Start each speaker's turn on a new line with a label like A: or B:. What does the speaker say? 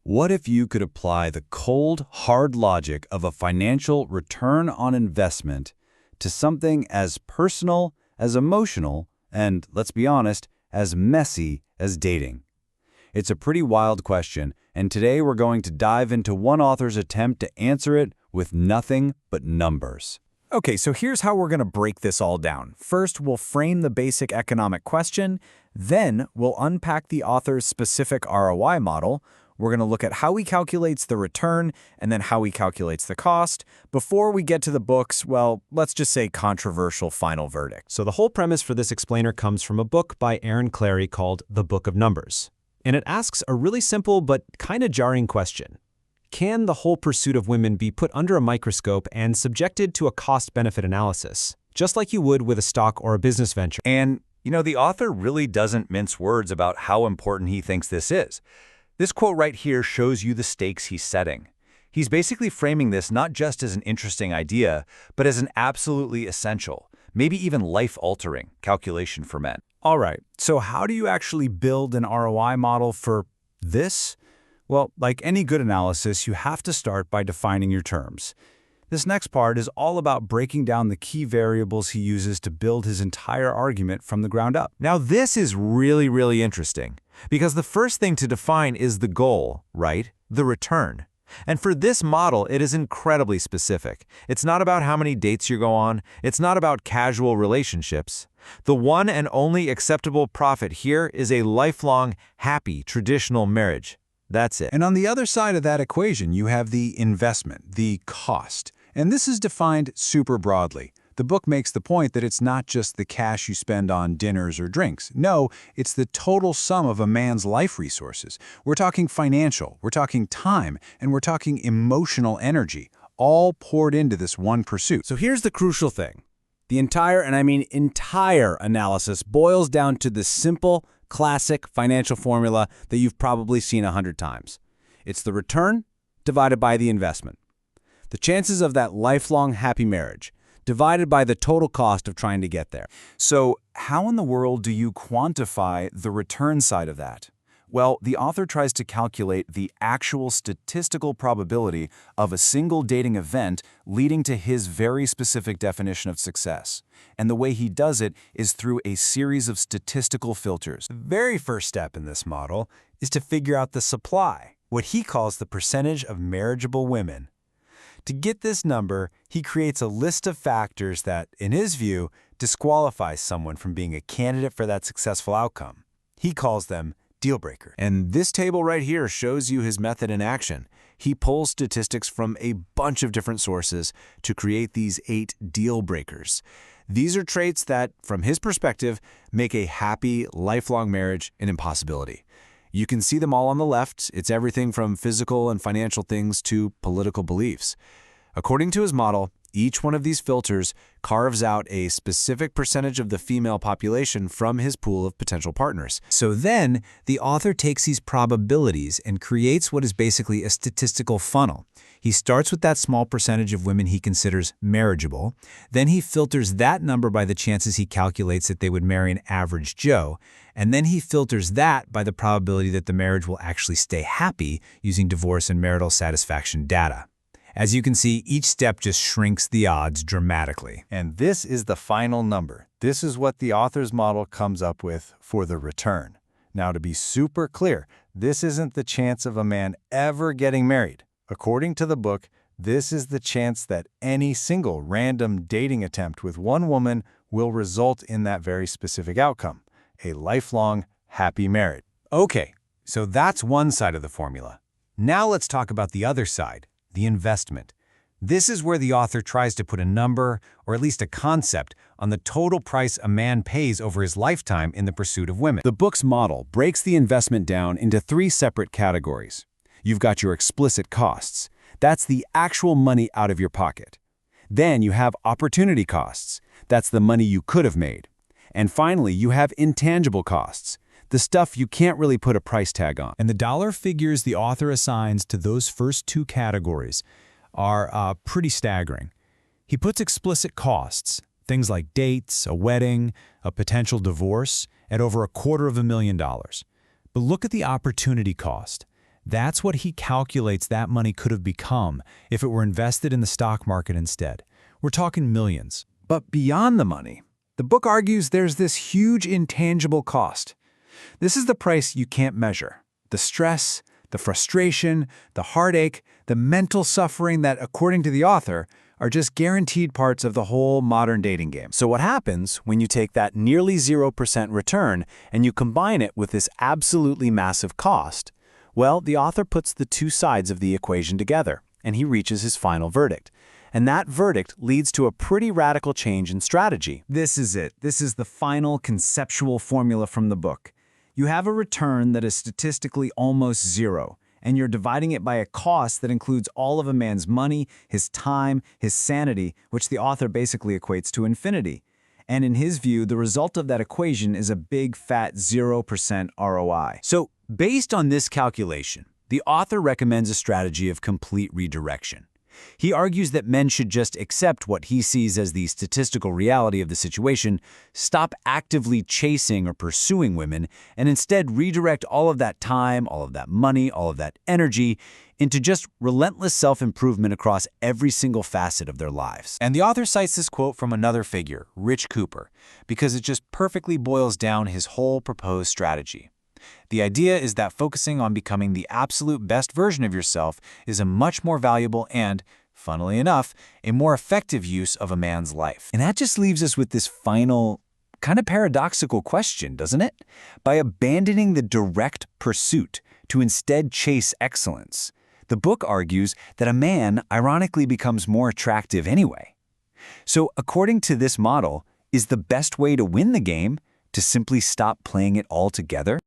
A: What if you could apply the cold, hard logic of a financial return on investment to something as personal, as emotional, and, let's be honest, as messy as dating? It's a pretty wild question, and today we're going to dive into one author's attempt to answer it with nothing but numbers.
B: Okay, so here's how we're going to break this all down. First, we'll frame the basic economic question. Then, we'll unpack the author's specific ROI model. We're going to look at how he calculates the return and then how he calculates the cost before we get to the book's, well, let's just say controversial final verdict.
C: So the whole premise for this explainer comes from a book by Aaron Clarey called The Book of Numbers. And it asks a really simple but kind of jarring question. Can the whole pursuit of women be put under a microscope and subjected to a cost-benefit analysis, just like you would with a stock or a business venture?
A: And, the author really doesn't mince words about how important he thinks this is. This quote right here shows you the stakes he's setting. He's basically framing this not just as an interesting idea, but as an absolutely essential, maybe even life-altering calculation for men.
B: All right, so how do you actually build an ROI model for this? Well, like any good analysis, you have to start by defining your terms. This next part is all about breaking down the key variables he uses to build his entire argument from the ground up.
D: Now, this is really interesting, because the first thing to define is the goal, right? The return. And for this model, it is incredibly specific. It's not about how many dates you go on. It's not about casual relationships. The one and only acceptable profit here is a lifelong, happy, traditional marriage. That's it.
A: And on the other side of that equation, you have the investment, the cost. And this is defined super broadly. The book makes the point that it's not just the cash you spend on dinners or drinks. No, it's the total sum of a man's life resources. We're talking financial, we're talking time, and we're talking emotional energy, all poured into this one pursuit.
B: So here's the crucial thing. The entire, and I mean entire analysis boils down to the simple, classic financial formula that you've probably seen 100 times. It's the return divided by the investment. The chances of that lifelong happy marriage divided by the total cost of trying to get there.
A: So how in the world do you quantify the return side of that? Well, the author tries to calculate the actual statistical probability of a single dating event leading to his very specific definition of success. And the way he does it is through a series of statistical filters.
B: The very first step in this model is to figure out the supply, what he calls the percentage of marriageable women. To get this number, he creates a list of factors that, in his view, disqualify someone from being a candidate for that successful outcome. He calls them deal breakers.
D: And this table right here shows you his method in action. He pulls statistics from a bunch of different sources to create these 8 deal breakers. These are traits that, from his perspective, make a happy, lifelong marriage an impossibility. You can see them all on the left. It's everything from physical and financial things to political beliefs. According to his model, each one of these filters carves out a specific percentage of the female population from his pool of potential partners.
B: So then, the author takes these probabilities and creates what is basically a statistical funnel. He starts with that small percentage of women he considers marriageable. Then he filters that number by the chances he calculates that they would marry an average Joe. And then he filters that by the probability that the marriage will actually stay happy using divorce and marital satisfaction data. As you can see, each step just shrinks the odds dramatically.
A: And this is the final number. This is what the author's model comes up with for the return. Now, to be super clear, this isn't the chance of a man ever getting married. According to the book, this is the chance that any single random dating attempt with one woman will result in that very specific outcome, a lifelong happy marriage.
B: Okay, so that's one side of the formula. Now let's talk about the other side. The investment. This is where the author tries to put a number, or at least a concept, on the total price a man pays over his lifetime in the pursuit of women.
A: The book's model breaks the investment down into 3 separate categories. You've got your explicit costs. That's the actual money out of your pocket. Then you have opportunity costs. That's the money you could have made. And finally, you have intangible costs. The stuff you can't really put a price tag on.
B: And the dollar figures the author assigns to those first 2 categories are pretty staggering. He puts explicit costs, things like dates, a wedding, a potential divorce, at over $250,000. But look at the opportunity cost. That's what he calculates that money could have become if it were invested in the stock market instead. We're talking millions.
A: But beyond the money, the book argues there's this huge intangible cost. This is the price you can't measure. The stress, the frustration, the heartache, the mental suffering that, according to the author, are just guaranteed parts of the whole modern dating game.
D: So what happens when you take that nearly 0% return and you combine it with this absolutely massive cost? Well, the author puts the two sides of the equation together, and he reaches his final verdict. And that verdict leads to a pretty radical change in strategy.
B: This is it. This is the final conceptual formula from the book. You have a return that is statistically almost zero, and you're dividing it by a cost that includes all of a man's money, his time, his sanity, which the author basically equates to infinity. And in his view, the result of that equation is a big, fat 0% ROI.
D: So, based on this calculation, the author recommends a strategy of complete redirection. He argues that men should just accept what he sees as the statistical reality of the situation, stop actively chasing or pursuing women, and instead redirect all of that time, all of that money, all of that energy into just relentless self-improvement across every single facet of their lives. And the author cites this quote from another figure, Rich Cooper, because it just perfectly boils down his whole proposed strategy. The idea is that focusing on becoming the absolute best version of yourself is a much more valuable and, funnily enough, a more effective use of a man's life. And that just leaves us with this final, kind of paradoxical question, doesn't it? By abandoning the direct pursuit to instead chase excellence, the book argues that a man ironically becomes more attractive anyway. So, according to this model, is the best way to win the game to simply stop playing it altogether?